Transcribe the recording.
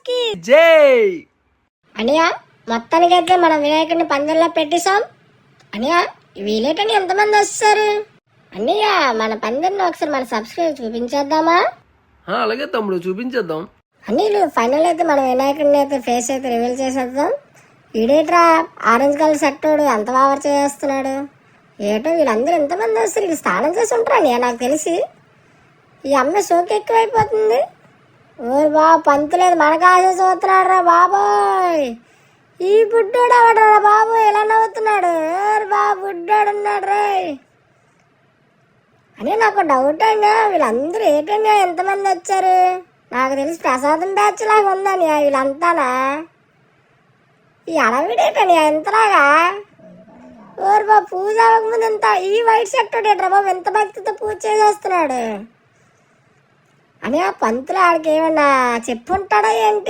కి జై. అనియా మొత్తానికైతే మనం వినాయకుడిని పందెంలో పెట్టేశాం. అనియా వీలేటని ఎంతమంది వస్తారు? అన్నయ్య మన పందెంలో ఒకసారి మన సబ్స్క్రైబ్ చూపించేద్దామా? అలాగే తమ్ముడు చూపించేద్దాం. అన్నీళ్ళు ఫైనల్ అయితే మనం వినాయకుడిని అయితే ఫేస్ అయితే రివీల్ చేసేద్దాం. ఈడేట్రా ఆరెంజ్ కలర్ షర్టోడు ఎంత ఓవర్ చేస్తున్నాడు ఏటో. వీళ్ళందరూ ఎంతమంది వస్తారు? వీళ్ళు స్నానం చేసి ఉంటారు అన్నయ్య నాకు తెలిసి. ఈ అమ్మాయి సోకి ఎక్కువైపోతుంది. ఓ బాబు పంతులేదు మనకు ఆశ చూస్తున్నాడు రా బాబోయ్. ఈ బుడ్డోడు అవడరా బాబు ఎలా నవ్వుతున్నాడు. బాబు బుడ్డోడు ఉన్నాడు రా అని నాకు డౌట్ అయినా. వీళ్ళందరూ ఏంటన్నా ఎంతమంది వచ్చారు? నాకు తెలిసి ప్రసాదం బ్యాచ్ లాగా ఉందని వీళ్ళంతానా. ఈ అడవిడేటని ఎంతలాగా ఓరు బాబు పూజ అవ్వకముందు ఎంత ఈ వైట్ షర్ట్ ఏట్రా బాబు ఎంత భక్తితో పూజ చేసేస్తున్నాడు అని. ఆ పంతులు ఆడికి ఏమన్నా చెప్పుంటాడా ఏంటి?